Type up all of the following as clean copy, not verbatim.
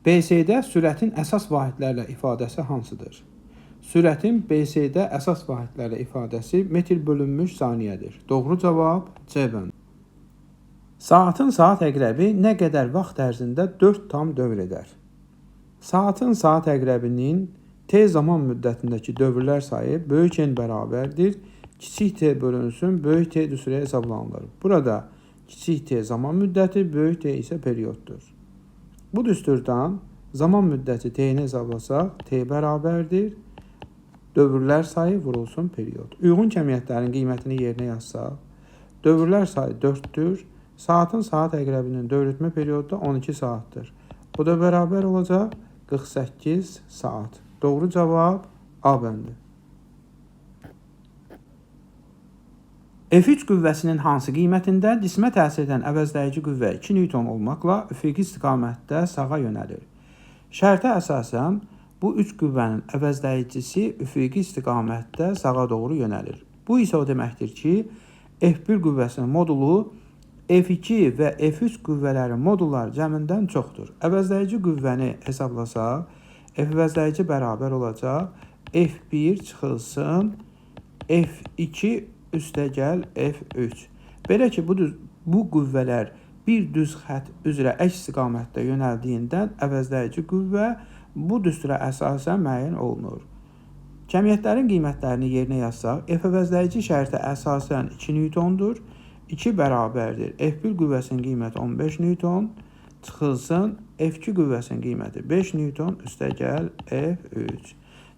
BC-də sürətin əsas vahidlərlə ifadəsi hansıdır? Sürətin BC-də əsas vahidlərlə ifadəsi metr bölünmüş saniyədir. Doğru cavab C bəndi. Saatın saat əqrəbi nə qədər vaxt ərzində 4 tam dövr edər? Saatın saat əqrəbinin T zaman müddətindəki dövrlər sayı böyük N bərabərdir. Kiçik T bölünsün, böyük T düsürə hesablanılır. Burada kiçik T zaman müddəti, böyük T isə perioddur. Bu düsturdan zaman müddəti T-ni hesablasaq, T bərabərdir. Dövrlər sayı vurulsun period. Uyğun kəmiyyətlərin qiymətini yerinə yazsaq, dövrlər sayı 4-dür. Saatın saat əqrəbinin dövrətmə periodu da 12 saatdır. Bu da bərabər olacaq 48 saat. Doğru cavab A bəndi. F3 qüvvəsinin hansı qiymətində cismə təsir edən əvəzləyici qüvvə 2 Newton olmaqla üfüqi istiqamətdə sağa yönəlir? Şərtə əsasən bu üç qüvvənin əvəzləyicisi üfüqi istiqamətdə sağa doğru yönəlir. Bu isə o deməkdir ki, F1 qüvvəsinin modulu F2 və F3 qüvvələrin modulları cəmindən çoxdur. Əvəzləyici qüvvəni hesablasaq, F əvəzləyici bərabər olacaq F1 çıxılsın F2 üstəgəl F3. Belə ki, bu qüvvələr bir düz xətt üzrə əks istiqamətdə yönəldiyindən əvəzləyici qüvvə bu düstura əsasən müəyyən olunur. Kəmiyyətlərin qiymətlərini yerinə yazsaq, F əvəzləyici şərtə əsasən 2 Newtondur. 2 bərabərdir. F1 qüvvəsinin qiyməti 15 Newton çıxılsın F2 qüvvəsinin qiyməti 5 Newton üstəgəl F3.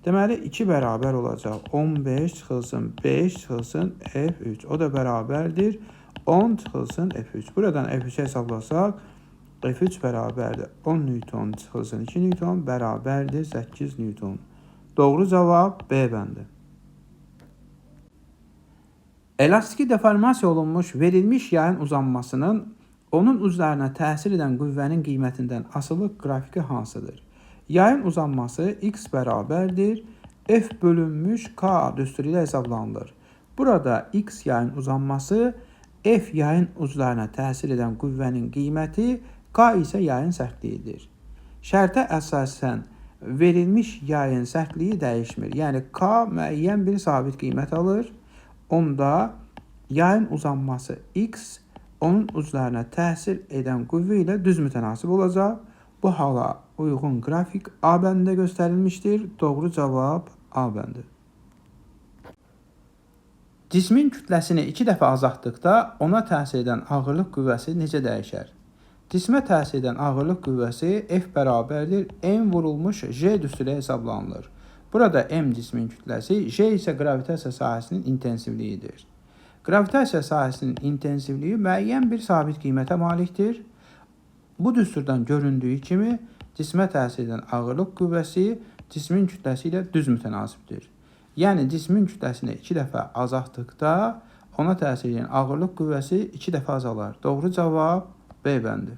Deməli, 2 bərabər olacaq 15 çıxılsın 5 çıxılsın F3. O da bərabərdir 10 çıxılsın F3. Buradan F3'e hesablasaq, F3 bərabərdir 10 Newton çıxılsın 2 Newton bərabərdir 8 Newton. Doğru cavab B bəndi. Elastiki deformasiya olunmuş verilmiş yayın uzanmasının onun uclarına təsir edən qüvvənin qiymətindən asılı qrafiki hansıdır? Yayın uzanması x bərabərdir F bölünmüş K düsturu ilə hesablanılır. Burada x yayın uzanması, F yayın uclarına təsir edən qüvvənin qiyməti, K isə yayın sərtliyidir. Şərtə əsasən verilmiş yayın sərtliyi dəyişmir. Yəni K müəyyən bir sabit qiymət alır. Onda yayın uzanması x, onun uclarına təsir edən qüvvə ilə düz mütənasib olacaq. Bu hala uyğun qrafik A bəndində göstərilmişdir. Doğru cavab A bəndi. Cismin kütləsini 2 dəfə azaltdıqda ona təsir edən ağırlıq qüvvəsi necə dəyişər? Cismə təsir edən ağırlıq qüvvəsi F bərabərdir M vurulmuş J düsturu hesablanılır. Burada M cismin kütləsi, J isə qravitasiya sahəsinin intensivliyidir. Qravitasiya sahəsinin intensivliyi müəyyən bir sabit qiymətə malikdir. Bu düsturdan göründüyü kimi cismə təsir edən ağırlıq qüvvəsi cismin kütləsi ilə düz mütənasibdir. Yəni cismin kütləsini 2 dəfə azaltdıqda ona təsir edən ağırlıq qüvvəsi 2 dəfə azalar. Doğru cavab B bəndi.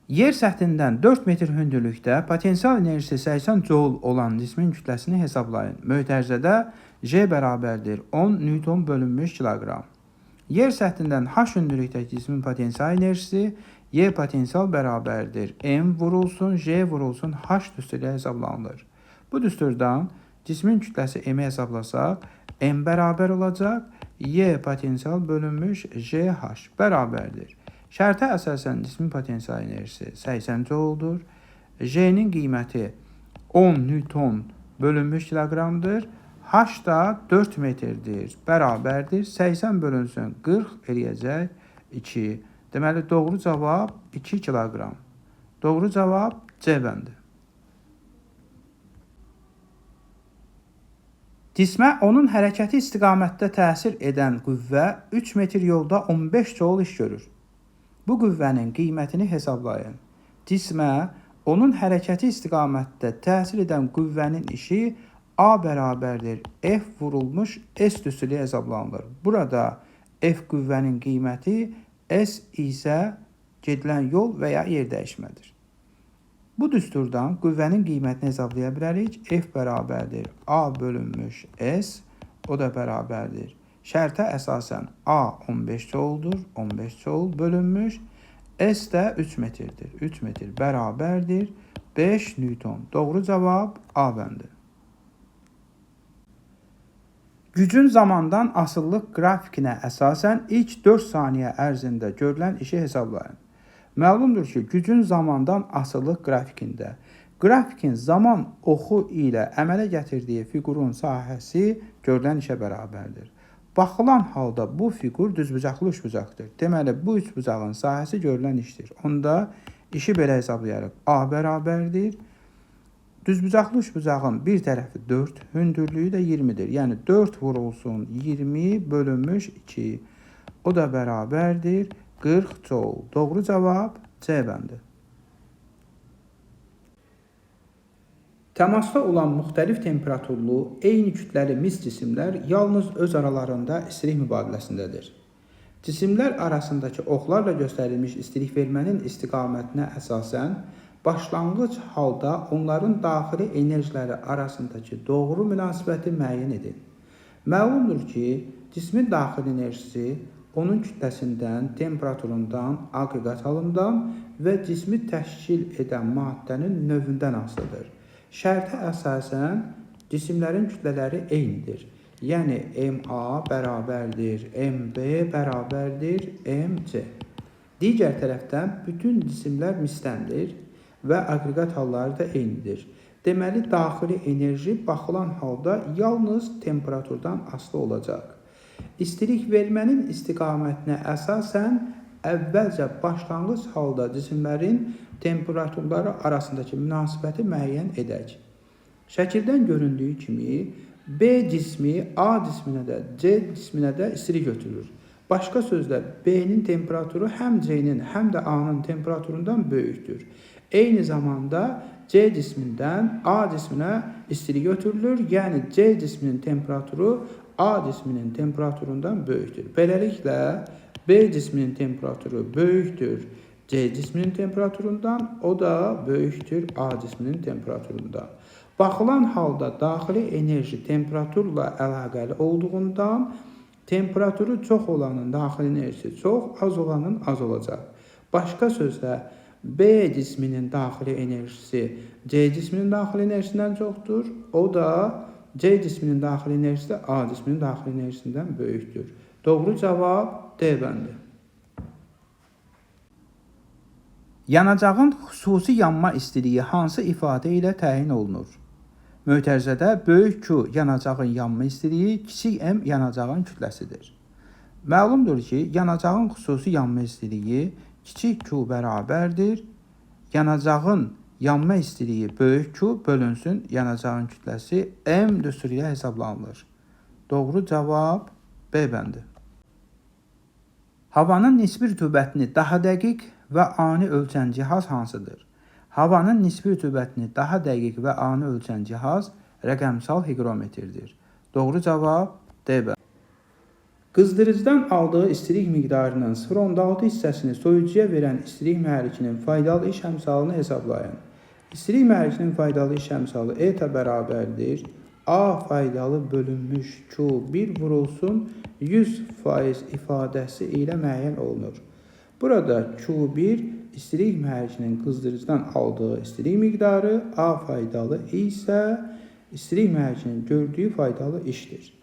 Yer səthindən 4 metr hündürlükdə potensial enerjisi 80 joule olan cismin kütləsini hesablayın. Mötərizədə J bərabərdir 10 Newton bölünmüş kiloqram. Yer səthindən H hündürlükdəki cismin potensial enerjisi Y potensial bərabərdir M vurulsun J vurulsun H düsturu ilə hesablanılır. Bu düsturdan cismin kütləsi M-i hesablasaq, M bərabər olacaq Y potensial bölünmüş JH bərabərdir. Şərtə əsasən cismin potensial enerjisi 80 joule-dur. J-nin qiyməti 10 Newton bölünmüş kiloqramdır. H da 4 metrdir. Bərabərdir. 80 bölünsün 40 eləyəcək 2. Deməli, doğru cavab 2 kiloqram. Doğru cavab C bəndi. Cismə onun hərəkəti istiqamətdə təsir edən qüvvə 3 metr yolda 15 joule iş görür. Bu qüvvənin qiymətini hesablayın. Cismə onun hərəkəti istiqamətdə təsir edən qüvvənin işi A bərabərdir F vurulmuş S düsturu ilə hesablanılır. Burada F qüvvənin qiyməti, S isə gedilən yol və ya yer dəyişmədir. Bu düsturdan qüvvənin qiymətini hesablaya bilərik. F bərabərdir A bölünmüş S, o da bərabərdir. Şərtə əsasən A 15 joule-dur, 15 joule bölünmüş S də 3 metrdir. 3 metr bərabərdir 5 Newton. Doğru cavab A bəndi. Gücün zamandan asıllıq qrafikinə əsasən ilk 4 saniyə ərzində görülən işi hesablayın. Məlumdur ki, gücün zamandan asıllıq qrafikində qrafikin zaman oxu ilə əmələ gətirdiyi fiqurun sahəsi görülən işə bərabərdir. Baxılan halda bu fiqur düzbucaqlı üçbucaqdır. Deməli, bu üçbucağın sahəsi görülən işdir. Onda işi belə hesablayarıq. A bərabərdir. Düzbucaqlı üçbucağın bir tərəfi 4, hündürlüyü də 20-dir. Yəni 4 vurulsun 20 bölünmüş 2. O da bərabərdir 40 joule. Doğru cavab C bəndi. Təmasda olan müxtəlif temperaturlu, eyni kütləli mis cisimlər yalnız öz aralarında istilik mübadiləsindədir. Cisimlər arasındakı oxlarla göstərilmiş istilik vermənin istiqamətinə əsasən, başlanğıc halda onların daxili enerjiləri arasındakı doğru münasibəti müəyyən edin. Məlumdur ki, cismin daxili enerjisi onun kütləsindən, temperaturundan, aqreqat halından və cismi təşkil edən maddənin növündən asılıdır. Şərtə əsasən cisimlərin kütlələri eynidir. Yəni MA bərabərdir MB bərabərdir MC. Digər tərəfdən bütün cisimlər misdəndir və aqreqat halları da eynidir. Deməli, daxili enerji baxılan halda yalnız temperaturdan asılı olacaq. İstilik vermənin istiqamətinə əsasən əvvəlcə başlanğıc halda cisimlərin temperaturları arasındakı münasibəti müəyyən edək. Şəkildən göründüyü kimi B cismi A cisminə də C cisminə də istilik götürür. Başqa sözlə B'nin temperaturu həm C'nin həm də A'nın temperaturundan böyükdür. Eyni zamanda C cismindən A cisminə istilik götürülür. Yəni C cisminin temperaturu A cisminin temperaturundan böyükdür. Beləliklə B cisminin temperaturu böyükdür C cisminin temperaturundan, o da böyükdür A cisminin temperaturundan. Baxılan halda daxili enerji temperaturla əlaqəli olduğundan temperaturu çox olanın daxili enerjisi çox, az olanın az olacaq. Başqa sözlə B cisminin daxili enerjisi C cisminin daxili enerjisindən çoxdur, o da C cisminin daxili enerjisi də A cisminin daxili enerjisindən böyükdür. Doğru cavab D bəndi. Yanacağın xüsusi yanma istiliyi hansı ifadə ilə təyin olunur? Mötərizədə böyük Q yanacağın yanma istiliyi, kiçik M yanacağın kütləsidir. Məlumdur ki, yanacağın xüsusi yanma istiliyi kiçik Q bərabərdir. Yanacağın yanma istiliyi böyük Q bölünsün yanacağın kütləsi M düsturu ilə hesablanılır. Doğru cavab B bəndi. Havanın nisbi rütubətini daha dəqiq və ani ölçən cihaz hansıdır? Havanın nisbi rütubətini daha dəqiq və ani ölçən cihaz rəqəmsal hiqrometrdir. Doğru cavab D bəndi. Qızdırıcıdan aldığı istilik miqdarının 0,6 hissəsini soyucuya verən istilik mühərrikinin faydalı iş əmsalını hesablayın. İstilik mühərrikinin faydalı iş əmsalı ETA bərabərdir A faydalı bölünmüş Q1 vurulsun 100% ifadəsi ilə müəyyən olunur. Burada Q1 istilik mühərrikinin qızdırıcıdan aldığı istilik miqdarı, A faydalı isə istilik mühərrikinin gördüyü faydalı işdir.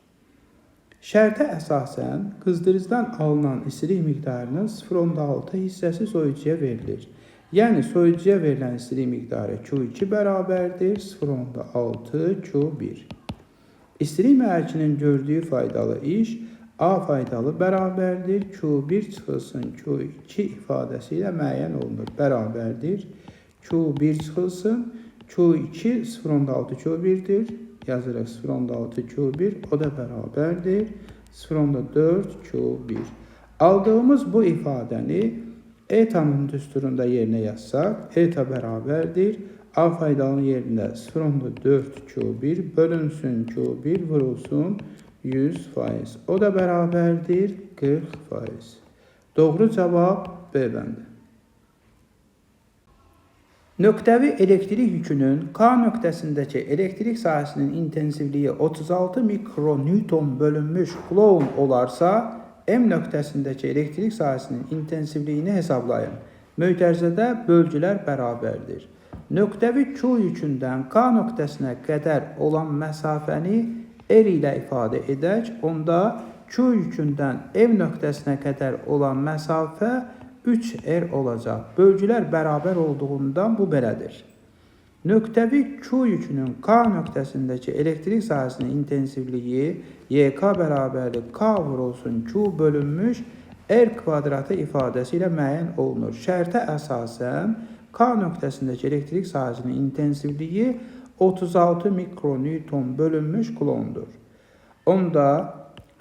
Şərtə əsasən qızdırıcıdan alınan istilik miqdarının 0,6 hissəsi soyucuya verilir. Yəni soyucuya verilən istilik miqdarı Q2 bərabərdir 0,6 Q1. İstilik mühərrikinin gördüyü faydalı iş A faydalı bərabərdir Q1 çıxılsın Q2 ifadəsi ilə müəyyən olunur. Bərabərdir Q1 çıxılsın Q2 0,6 Q1'dir. Yazırıq 0,6 Q1 o da bərabərdir 0,4 Q1. Aldığımız bu ifadəni ETA'nın düsturunda yerinə yazsaq, ETA bərabərdir A faydalının yerində 0,4 Q1 bölünsün Q1 vurulsun 100%. O da bərabərdir 40%. Doğru cavab B bəndi. Nöqtəvi elektrik yükünün K nöqtəsindəki elektrik sahəsinin intensivliyi 36 mikronewton bölünmüş Coulomb olarsa, M nöqtəsindəki elektrik sahəsinin intensivliyini hesablayın. Mötərizədə bölgülər bərabərdir. Nöqtəvi Q yükündən K nöqtəsinə qədər olan məsafəni R ilə ifadə edək. Onda Q yükündən M nöqtəsinə qədər olan məsafə 3R olacaq. Bölgülər bərabər olduğundan bu belədir. Nöqtəvi Q yükünün K nöqtəsindəki elektrik sahəsinin intensivliyi YK bərabərdir K vurulsun Q bölünmüş R kvadratı ifadəsi ilə müəyyən olunur. Şərtə əsasən K nöqtəsindəki elektrik sahəsinin intensivliyi 36 mikronewton bölünmüş kulondur. Onda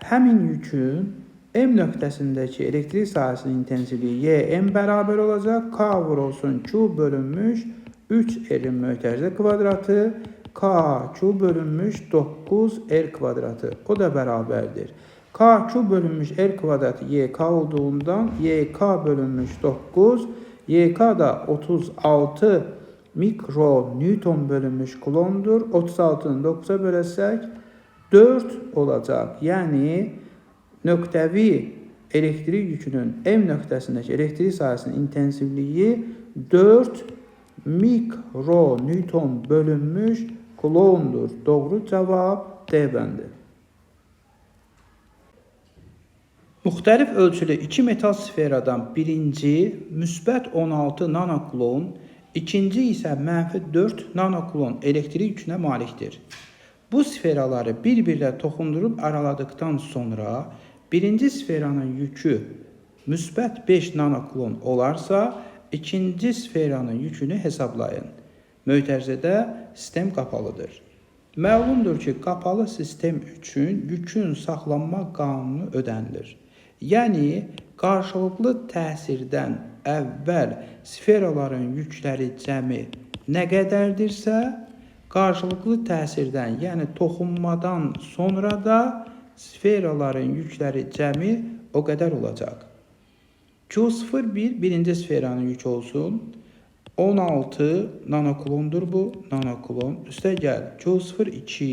həmin yükün M nöqtəsindəki elektrik sahəsinin intensivliyi YM bərabər olacaq. K vurulsun Q bölünmüş 3R'in mötərizə kvadratı KQ bölünmüş 9R kvadratı. O da bərabərdir. KQ bölünmüş R kvadratı YK olduğundan YK bölünmüş 9, YK da 36 mikronewton bölünmüş kulondur. 36'nı 9'a böləsək 4 olacaq. Yəni nöqtəvi elektrik yükünün M nöqtəsindəki elektrik sahəsinin intensivliyi 4 mikronewton bölünmüş kulondur. Doğru cavab D bəndi. Müxtəlif ölçülü iki metal sferadan birinci müsbət 16 nanokulon, ikinci isə mənfi 4 nanokulon elektrik yükünə malikdir. Bu sferaları bir-birlə toxundurub araladıktan sonra birinci sferanın yükü müsbət 5 nanokulon olarsa, ikinci sferanın yükünü hesablayın. Mötərizədə sistem qapalıdır. Məlumdur ki, qapalı sistem üçün yükün saxlanma qanunu ödənilir. Yəni, qarşılıqlı təsirdən əvvəl sferaların yükləri cəmi nə qədərdirsə, qarşılıqlı təsirdən, yəni toxunmadan sonra da sferaların yükləri cəmi o qədər olacaq. Q01 birinci sferanın yükü olsun. 16 nanokulondur bu, nanokulon. Üstə gəl, Q02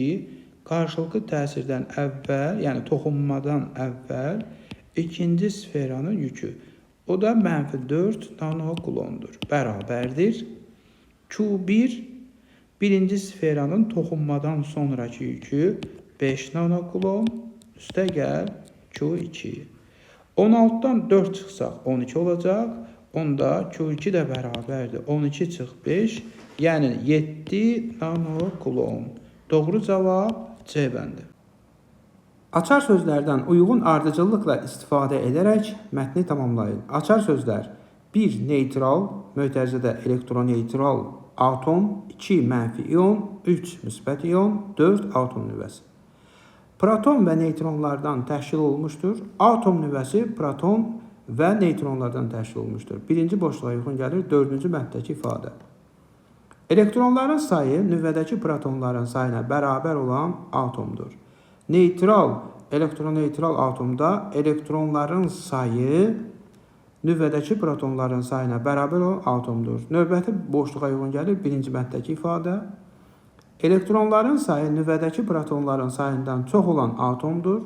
qarşılıqlı təsirdən əvvəl, yəni toxunmadan əvvəl ikinci sferanın yükü. O da mənfi 4 nanokulondur. Bərabərdir. Q1 birinci sferanın toxunmadan sonraki yükü 5 nanokulon. Üstə gəl, Q2. 16'dan 4 çıxsaq 12 olacaq. Onda Q2 də bərabərdir. 12 çıx 5, yəni 7 nanokulon. Doğru cavab C bəndi. Açar sözlərdən uyğun ardıcıllıqla istifadə edərək mətni tamamlayın. Açar sözlər 1. Neytral, mötərizədə elektroneytral atom, 2. Mənfi ion, 3. Müsbət ion, 4. Atom nüvəsi. Proton və neytronlardan təşkil olmuşdur. Atom nüvəsi proton və neytronlardan təşkil olmuşdur. Birinci boşluğa uyğun gəlir 4-cü bənddəki ifadə. Elektronların sayı nüvədəki protonların sayına bərabər olan atomdur. Neytral, elektroneytral atomda elektronların sayı nüvədəki protonların sayına bərabər olan atomdur. Növbəti boşluğa uyğun gəlir birinci bənddəki ifadə. Elektronların sayı nüvədəki protonların sayından çox olan atomdur.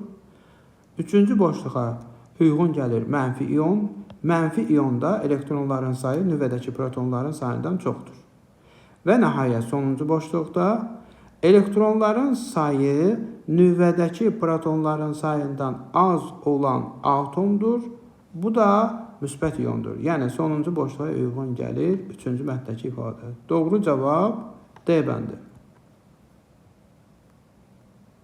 Üçüncü boşluğa uyğun gəlir mənfi ion. Mənfi ionda elektronların sayı nüvədəki protonların sayından çoxdur. Və nəhayət sonuncu boşluqda elektronların sayı nüvədəki protonların sayından az olan atomdur. Bu da müsbət iondur. Yəni sonuncu boşluğa uyğun gəlir üçüncü bənddəki ifadə. Doğru cavab D bəndi.